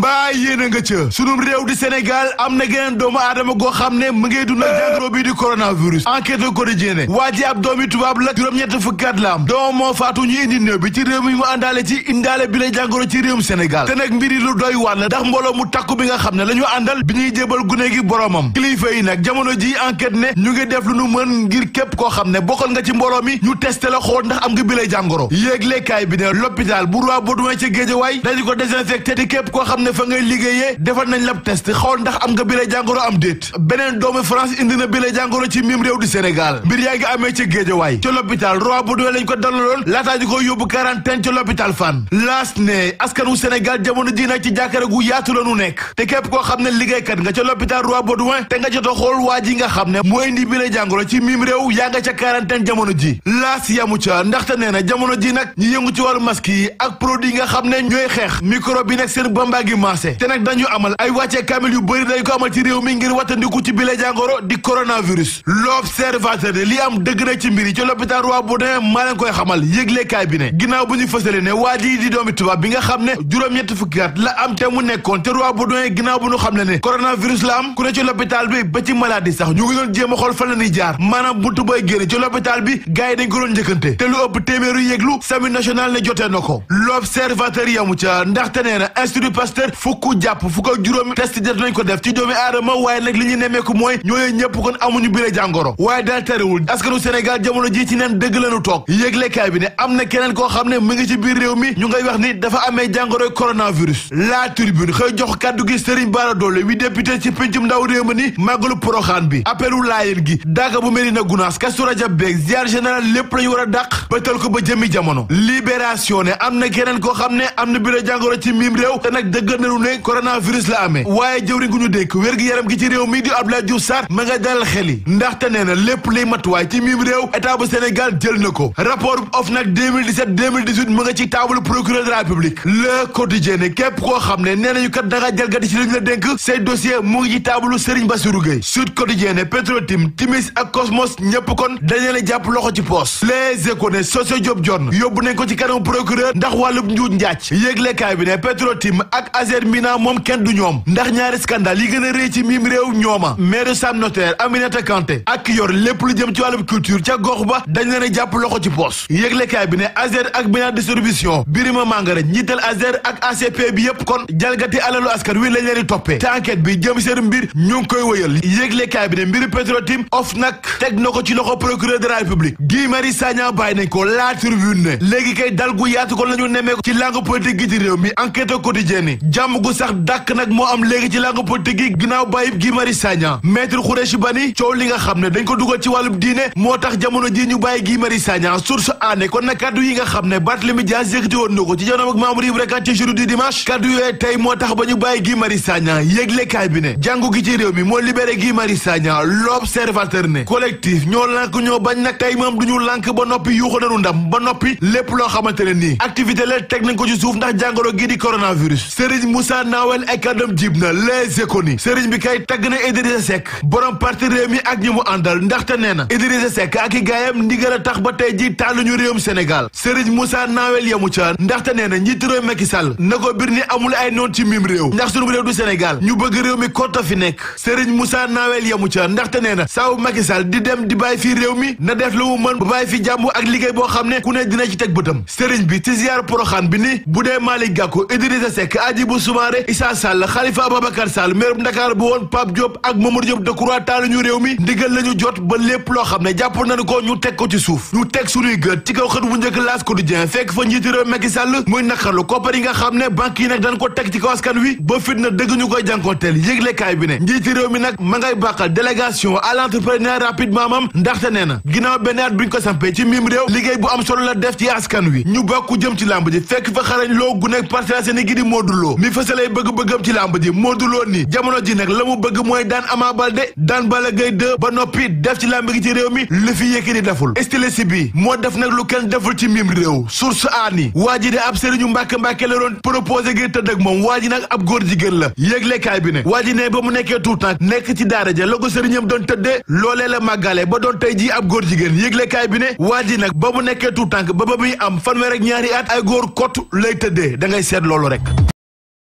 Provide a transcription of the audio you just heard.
mbaa yéen a nga ca sunum réew di Sénégal am na geneen doomu aadama goo xam ne mu ngay dundal jàngoro bii di coronavirus enquête quotidienne waa ji ab doomi tubaab la juróom-ñett fukki at la am doom moo faatu ñu indi néew bi ci réew mi mu àndaale ci indaale bi lay jàngoro ci réewum Sénégal te nag mbiri lu doy waar la ndax mbooloo mu takku bi nga xam ne la ñu àndal bi ñuy jébal gune gi boromam kilifa yi nag jamono ji enquête ne ñu ngi def lu nu mën ngir képp koo xam ne bokkal nga ci mbooloo mi ñu testé la xool ndax am nga bi lay jàngoro yéeglekaay bi ne l'hôpital bu Roi Baudouin ca Guédiawaye dañu ko désinfecté te képp koo xam ne fa ngay liggéeyee defal nañ la test xool ndax am nga bi lay jàngoro am déet beneen doomu France indi na bi lay jàngoro ci mim réew di Sénégal mbir yaa ngi amee ca Guédiawaye ca l'hôpital Roi Baudouin lañ ko dalaloon laataa ñu ko yóbbu quarantaine ca l'hôpital Fann laas ne askanu Sénégal jamono ji nag ci jàkkare gu yaatu la nu nekk te képp koo xam ne liggéeykat nga ca l'hôpital Roi Baudouin te nga jot a xool waa ji nga xam ne moo indi bi lay jàngoro ci mim réew yaa nga ca quarantaine jamono ji laas yamu ca ndaxte nee na jamono ji nag ñi yëngu ci wàllu masque yi ak produit yi nga xam ne ñooy xeex micro bi nag seen bambaa gi maase te nag dañu amal ay wàccee kaamil yu bëri dañ ko amal ci réew mi ngir wattandiku ci bi lay jàngoro di coronavirus l'observateur de li am dëgg na ci mbir yi ci l'hôpital Roi Baudouin maa leen koy xamal yëglekaay bi ne ginnaaw bu ñu fësale ne waa ji di doomi tubaab bi nga xam ne juróom-ñett fukki at la am te mu nekkoon te Roi Baudouin ginnaaw bu ñu xam ne coronavirus la am ku ne ci l'hôpital bi ba ci maladie sax ñu ngi doon jéem a xool fan la ñuy jaar maanaam buntu booy génn ci l'hôpital bi gars yi dañ ko doon njëkkante te lu ëpp téeméeru yëglu SAMU national ne jotee na ko l'observateur yamu ca ndaxte nee na institut Pasteur fukk ak juróomi test jot nañ ko def ci doomi aadama waaye nag li ñu nemmeeku mooy ñooñu ñëpp kon amuñu bi la jàngoro waaye daal terewul askanu Sénégal jamono ji ci neen dëgg lañu toog yëglekaay bi ne am na keneen koo xam ne mu ngi ci biir réew mi ñu ngay wax ni dafa amee jàngoroy coronavirus la tribune xëy jox kàddu gi Serigne Bara Dolly wi député ci pencum ndaw réew ma ni màggalu Poroxaan bi appelu laayeen gi daaka bu Medina Gounass Kazu Rajab beeg ziar général lépp lañu war a dàq ba tal ko ba jëmi jamono libération ne am na keneen koo xam ne am na bi la jàngoro ci miim réew te nag dëgg nañu ne coronavirus la amee waaye jëwriñ gu ñu dénk wér-gi-yaram gi ci réew mi di Abdoulaye Diouf Sarr ma nga dalal xel yi ndaxte nee na lépp liy matuwaay ci miim réew état bu Sénégal jël na ko rapport OFNAC 2017 mu nga ci table procureur de la République le quotidien ne képp koo xam ne nee nañu kat danga jalgati ci li ñu la dénk say dossier mu ngi ci table Serigne Bassirou Gueye Sud Quotidien ne Petrotim Timis ak Cosmos ñëpp kon dañu leen jàpp loxo ci poos Les Échos ne Socé Diop Dione yóbbu nañ ko ci kanam procureur ndax wàllub njuuj njaac yéeglekaay bi ne Petrotim ak Azer Mina moom kenn du ñoom ndax ñaari scandale yi gën a rëy ci miim réew ñooma maire Sam Notaire Aminata Kanté ak yor lépp lu jëm ci wàllub culture ca gox ba dañ leen a jàpp loxo ci poos yéeglekaay bi ne Azer ak Mina distribution Birima Mangara njiital Azer ak ACP bi yépp kon jalgati alalu askan wi lañ leen di toppee te enquête bi jëm seen mbir ñu ngi koy wëyal yéeglekaay bi ne mbiri Petrotim OFNAC teg na ko ci loxo procureur de la République Guy Marius Sagna bàyyi nañ ko La Tribune ne léegi kay dal gu yaatu ko la ñu nemmee ko ci langue politique gi ci réew mi enquête quotidienne yi jàmm gu sax dàkk nag moo am léegi ci langue politique gi ginnaaw bàyyib Guy Marius Sagna maître Khoureyssi Bani coow li nga xam ne dañ ko dugal ci wàllum diine moo tax jamono ji ñu bàyyi Guy Marius Sagna source aané kon nag kaddu yi nga xam ne Barthélémy Dias yëkkati woon na ko ci jamono ak Mamour Ibra Kane ci jour du dimanche kaddu yooyu tey moo tax ba ñu bàyyi Guy Marius Sagna yëglekaay bi ne jàngu gi ci réew mi moo libéré Guy Marius Sagna l'observateur ne collectif ñoo lànk ñoo bañ nag tey moom du ñu lànk ba noppi yuuxu nañu ndam ba noppi lépp loo xamante ne nii activité la teg nañ ko ci suuf ndax jàngoro gi di coronavirus Serigne Moussa Nawel ay kàddam jib na Les Échos ni Serigne bi kay tagg na Idrissa Seck borom parti réew mi ak ñi mu àndal ndaxte nee na Idrissa Seck ak i gaayam ndigal a tax ba tey ji tàlluñu réewum Sénégal Serigne Moussa Nawel yamu ca ndaxte nee na njiitu réew Macky Sall na ko bir ni amul ay noon ci mim réew ndax sunu réew du Sénégal ñu bëgg réew mi kotto fi nekk Serigne Moussa Nawel yamu ca ndaxte nee na saaw Macky Sall di dem di bàyyi fii réew mi na def lu mu mën ba bàyyi fi jàmm ak liggéey boo xam ne ku ne dina ci teg bëtam Serigne bi ci ziar Poroxaan bi ni bu dee Malick Gakou Idrissa Seck Hadjibou Soumaré Issa Sall Khalifa Ababacar Sall maire bu Dakar bu woon Pape Diop ak Mamadou Diop Decroix taalu ñu réew mi ndigal la ñu jot ba lépp loo xam ne jàpp nañu ko ñu teg ko ci suuf ñu teg suñuy gët ci kaw xët bu njëkk L'As Quotidien fekk fa njiitu réew Macky Sall muy naqarlu koppar yi nga xam ne banque yi nag dañ ko teg ci kaw askan wi ba fit na dëgg ñu koy jànkonteel yëglekaay bi ne njiitu réew mi nag ma ngay bàqal délégation à l'entrepreneuriat rapidement mam ndaxte nee na ginnaaw benn at buñ ko sampee ci mim réew liggéey bu am solo la def ci askan wi ñu bokku jëm ci làmb ji fekk fa xarañ loo gu nekk Parcelles Assainies gi di Modou Lo mi fësalay bëgg-bëggam ci làmb ji Modou Lo ni jamono ji nag la mu bëgg mooy daan Ama Baldé daan Balla Gaye 2 ba noppi def ci làmb gi ci réew mi lu fi Yékini deful styliste bi moo def nag lu kenn deful ci mim réew source aani waa ji de ab sëriñu mbàkke la doon proposé ngir tëdd ak moom waa ji nag ab góor jigéen la yëglekaay bi ne waa ji ne ba mu nekkee tout temps nekk ci daara ja la ko sëriñam doon tëddee loolee la màggale ba doon tey ji ab góor jigéen yëglekaay bi ne waa ji nag ba mu nekkee tout temps ba muy am fanweer ak ñaari at ay góor kott lay tëddee da ngay seet loolu rek